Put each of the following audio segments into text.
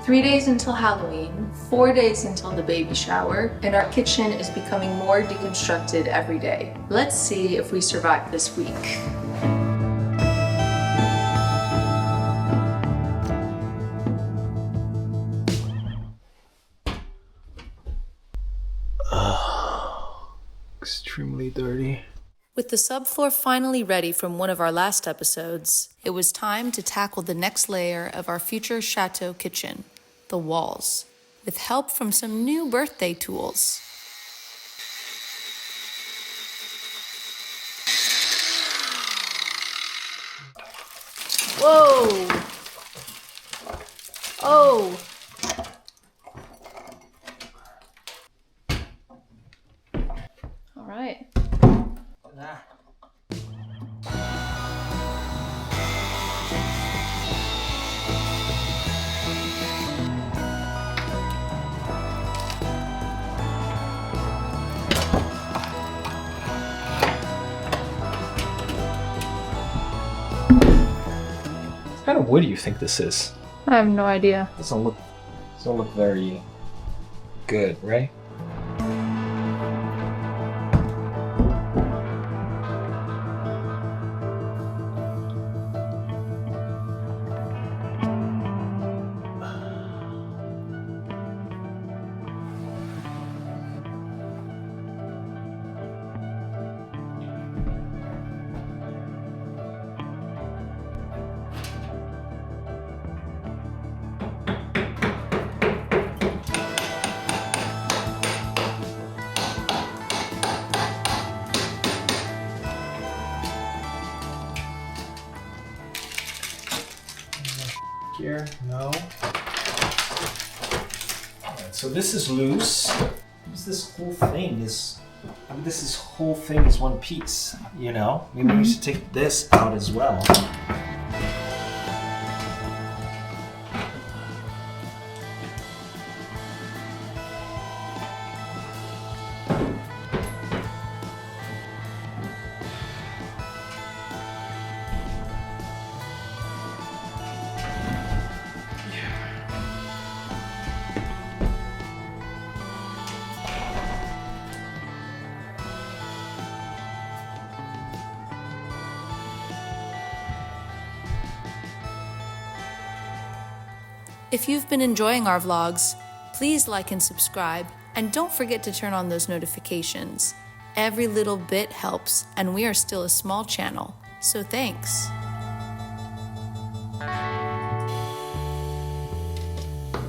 3 days until Halloween, 4 days until the baby shower, and our kitchen is becoming more deconstructed every day. Let's see if we survive this week. Extremely dirty. With the subfloor finally ready from one of our last episodes, it was time to tackle the next layer of our future chateau kitchen, the walls, with help from some new birthday tools. Whoa! Oh! All right. What kind of wood do you think this is? I have no idea. Doesn't look very good, right? Here, no. Alright, so this is loose. This whole thing is one piece, you know? Maybe we should take this out as well. If you've been enjoying our vlogs, please like and subscribe, and don't forget to turn on those notifications. Every little bit helps, and we are still a small channel, so thanks.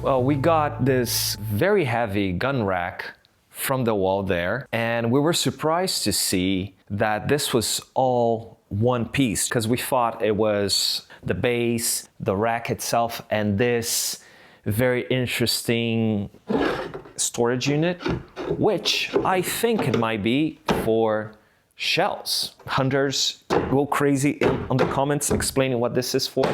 Well, we got this very heavy gun rack from the wall there, and we were surprised to see that this was all one piece, because we thought it was the base, the rack itself, and this very interesting storage unit, which I think it might be for shells. Hunters go crazy on the comments explaining what this is for.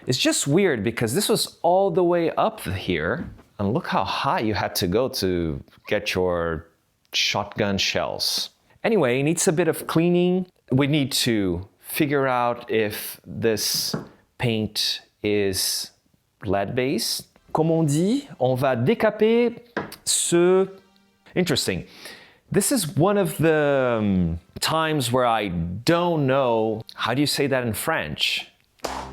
It's just weird because this was all the way up here, and look how high you had to go to get your shotgun shells. Anyway, it needs a bit of cleaning. We need to figure out if this paint is lead-based. Comme on dit, on va décaper ce... Interesting. This is one of the times where I don't know how do you say that in French.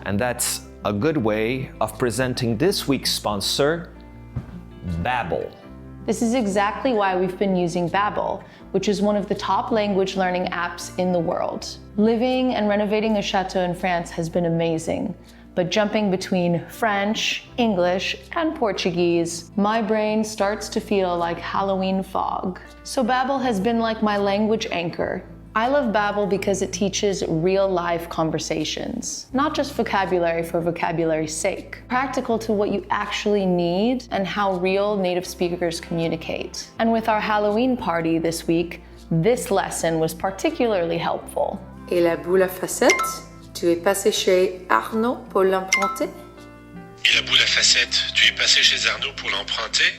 And that's a good way of presenting this week's sponsor, Babbel. This is exactly why we've been using Babbel, which is one of the top language learning apps in the world. Living and renovating a chateau in France has been amazing, but jumping between French, English, and Portuguese, my brain starts to feel like Halloween fog. So Babbel has been like my language anchor. I love Babbel because it teaches real-life conversations, not just vocabulary for vocabulary's sake, practical to what you actually need and how real native speakers communicate. And with our Halloween party this week, this lesson was particularly helpful. Et la boule à facettes, tu es passé chez Arnaud pour l'emprunter? Et la boule à facettes, tu es passé chez Arnaud pour l'emprunter?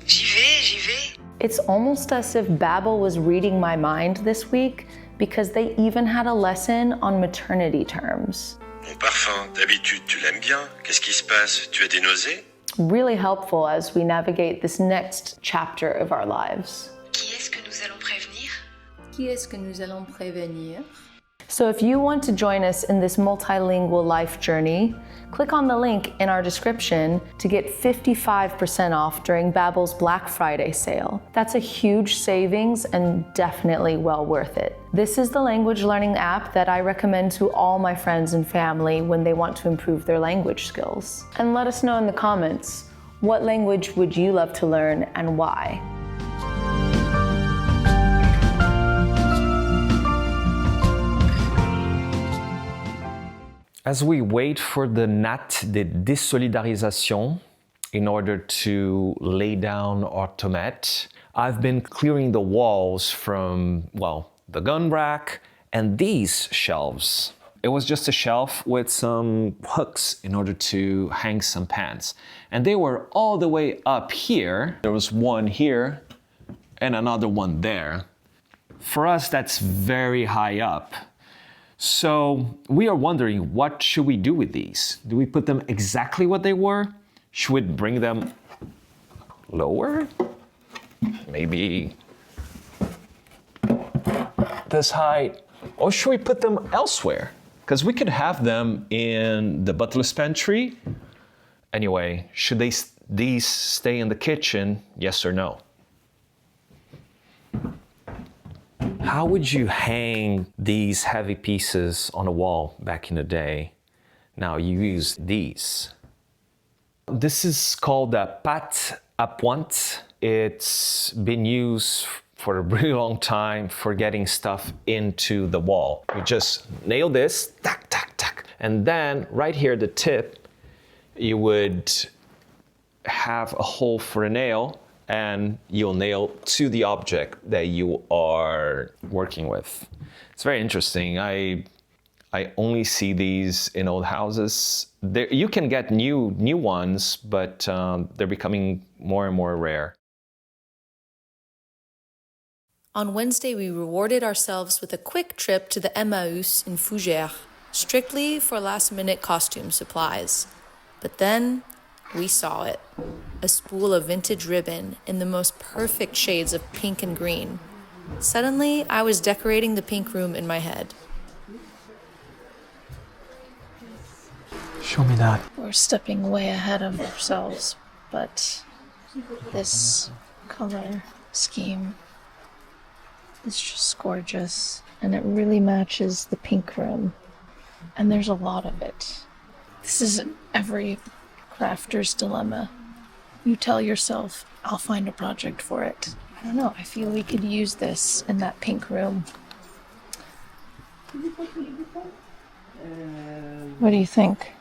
J'y vais. It's almost as if Babbel was reading my mind this week because they even had a lesson on maternity terms. Mon parfum, d'habitude tu l'aimes bien. Qu'est-ce qui se passe? Tu as des nausées? really helpful as we navigate this next chapter of our lives. Qui est-ce que nous allons prévenir? Qui est-ce que nous allons prévenir? So if you want to join us in this multilingual life journey, click on the link in our description to get 55% off during Babbel's Black Friday sale. That's a huge savings and definitely well worth it. This is the language learning app that I recommend to all my friends and family when they want to improve their language skills. And let us know in the comments, what language would you love to learn and why? As we wait for the natte de désolidarisation in order to lay down our tomate, I've been clearing the walls from, well, the gun rack and these shelves. It was just a shelf with some hooks in order to hang some pants. And they were all the way up here. There was one here and another one there. For us, that's very high up. So we are wondering, what should we do with these? Do we put them exactly what they were? Should we bring them lower? Maybe this height? Or should we put them elsewhere? Because we could have them in the butler's pantry. Anyway, should these stay in the kitchen? Yes or no? How would you hang these heavy pieces on a wall back in the day? Now you use these. This is called a pâte à pointe. It's been used for a really long time for getting stuff into the wall. You just nail this, tack, tack, tack. And then right here, the tip, you would have a hole for a nail and you'll nail to the object that you are working with. It's very interesting. I only see these in old houses. You can get new ones, but they're becoming more and more rare. On Wednesday, we rewarded ourselves with a quick trip to the Emmaüs in Fougères, strictly for last-minute costume supplies. But then we saw it. A spool of vintage ribbon in the most perfect shades of pink and green. Suddenly, I was decorating the pink room in my head. Show me that. We're stepping way ahead of ourselves, but this color scheme is just gorgeous, and it really matches the pink room, and there's a lot of it. This is every crafter's dilemma. You tell yourself, I'll find a project for it. I don't know, I feel we could use this in that pink room. What do you think?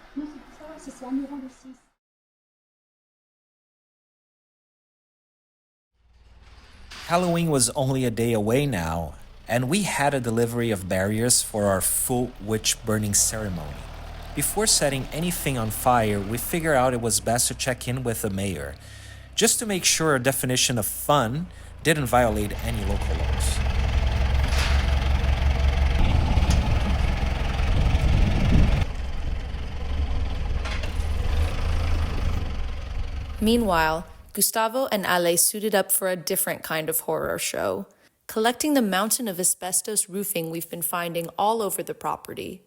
Halloween was only a day away now, and we had a delivery of barriers for our full witch burning ceremony. Before setting anything on fire, we figured out it was best to check in with the mayor, just to make sure our definition of fun didn't violate any local laws. Meanwhile, Gustavo and Ale suited up for a different kind of horror show, collecting the mountain of asbestos roofing we've been finding all over the property.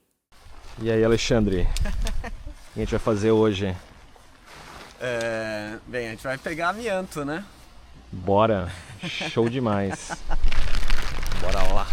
E aí, Alexandre? O que a gente vai fazer hoje? Bem, a gente vai pegar amianto, né? Bora! Show demais! Bora lá!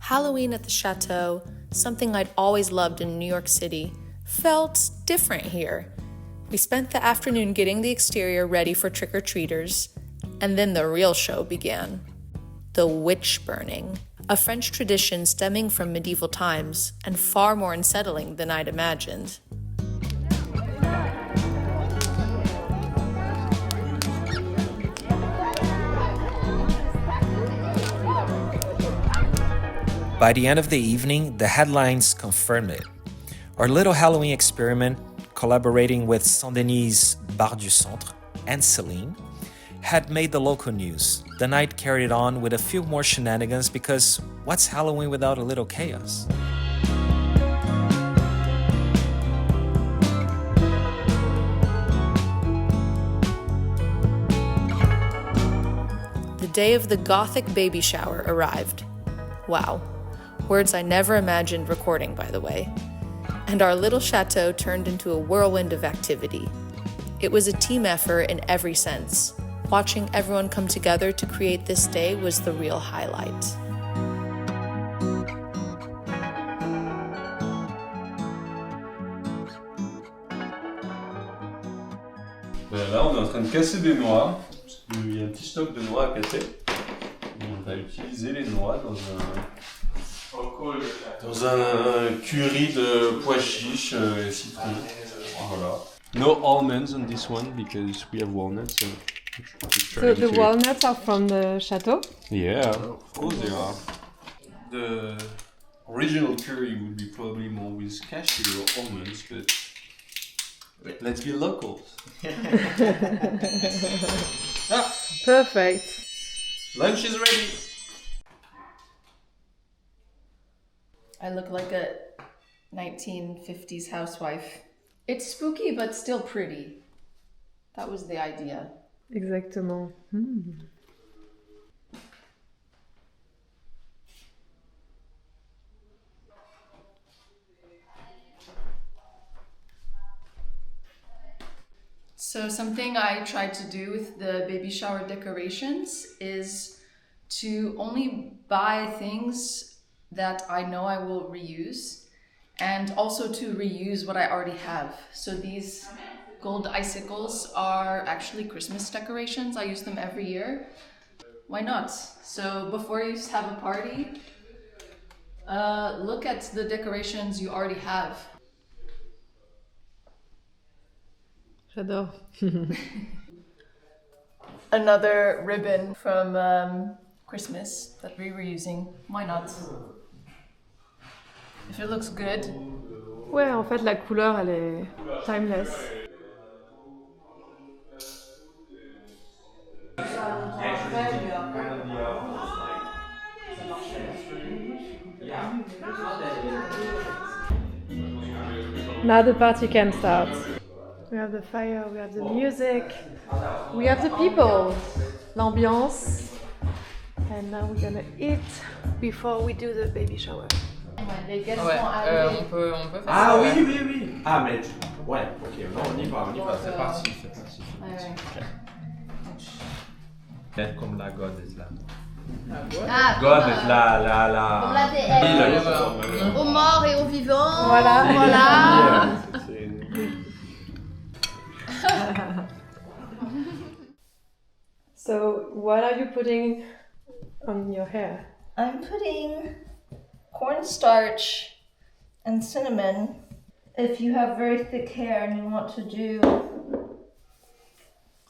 Halloween at the Chateau, something I'd always loved in New York City, felt different here. We spent the afternoon getting the exterior ready for trick-or-treaters, and then the real show began. The witch burning, a French tradition stemming from medieval times and far more unsettling than I'd imagined. By the end of the evening, the headlines confirmed it. Our little Halloween experiment, collaborating with Saint-Denis' Bar du Centre and Céline, had made the local news. The night carried on with a few more shenanigans because what's Halloween without a little chaos? The day of the Gothic baby shower arrived. Wow. Words I never imagined recording, by the way. And our little chateau turned into a whirlwind of activity. It was a team effort in every sense. Watching everyone come together to create this day was the real highlight. Là, on est en train de casser des noix, parce qu'il y a un petit stock de noix à casser. On va utiliser les noix dans un curry de pois chiches et citron. Voilà. No almonds on this one because we have walnuts. So the walnuts are from the chateau? Yeah, of course they are. The original curry would be probably more with cashew or almonds, but let's be locals. Perfect. Lunch is ready. I look like a 1950s housewife. It's spooky, but still pretty. That was the idea. Exactement. So something I tried to do with the baby shower decorations is to only buy things that I know I will reuse, and also to reuse what I already have. So these gold icicles are actually Christmas decorations. I use them every year. Why not? So before you have a party, look at the decorations you already have. J'adore. Another ribbon from Christmas that we're reusing. Why not? If it looks good. Ouais, en fait, la couleur, elle est timeless. Now the party can start. We have the fire, we have the music, we have the people, l'ambiance. And now we're gonna eat before we do the baby shower. Les guests Ouais, sont arrivés. on peut faire Ah ça. oui, oui, oui. Ah mais ouais, ok, non, on y va, c'est parti, c'est parti. Ouais. Peut-être comme la God is là. Ah, God is là. Comme la déesse. Aux morts et aux vivants. Voilà. Voilà. So, what are you putting on your hair? I'm putting cornstarch and cinnamon. If you have very thick hair and you want to do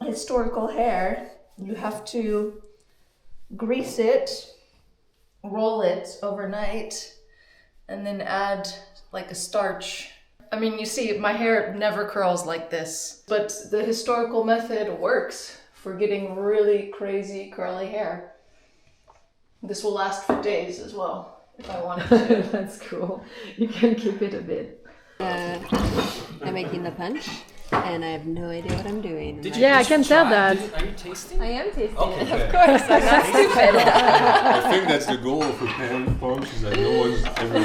historical hair, you have to grease it, roll it overnight, and then add like a starch. I mean, you see, my hair never curls like this, but the historical method works for getting really crazy curly hair. This will last for days as well, if I wanted to. That's cool. You can keep it a bit. I'm making the punch, and I have no idea what I'm doing. Yeah, I can tell that. Are you tasting? I am tasting Okay. it, of course. I'm not stupid. I think that's the goal of a pan punch, is that no one's ever...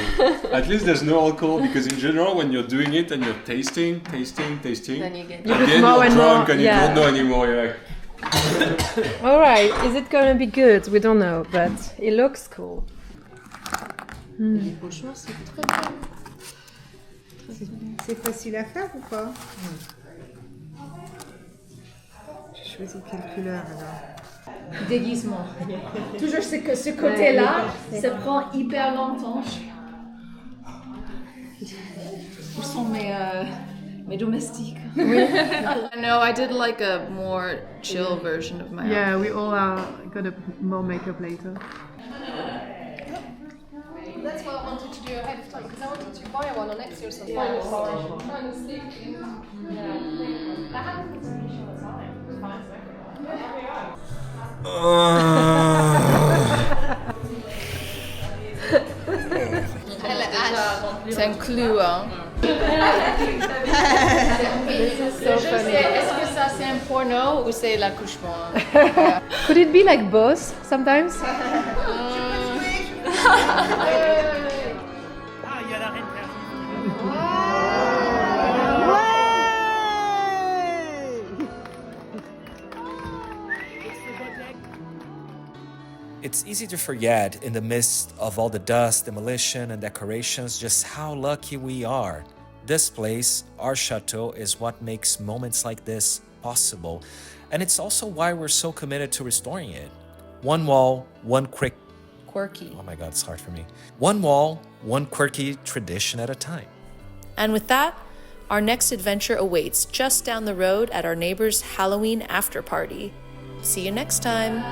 At least there's no alcohol, because in general, when you're doing it and you're tasting, Then you get and then more you're and drunk more, and you yeah. don't know anymore, you're like... All right, is it gonna be good? We don't know, but it looks cool. C'est facile à faire ou pas? J'ai choisi quelle couleur alors? Déguisement. Toujours ce côté-là, ça prend hyper longtemps. Où sont mes domestiques? No, I did like a more chill version of my Yeah, we all are gonna put more makeup later. That's what I wanted to do ahead of time because I wanted to buy one on Etsy or something. Yeah. Kind of sleeping. I haven't put some on the time. It's fine. C'est un clou, hein. This is so funny. Est-ce que ça c'est un porno ou c'est l'accouchement? Could it be like both sometimes? It's easy to forget, in the midst of all the dust, demolition, and decorations, just how lucky we are. This place, our chateau, is what makes moments like this possible. And it's also why we're so committed to restoring it. One wall, one Quirky. Oh my God, it's hard for me. One wall, one quirky tradition at a time. And with that, our next adventure awaits just down the road at our neighbor's Halloween after party. See you next time.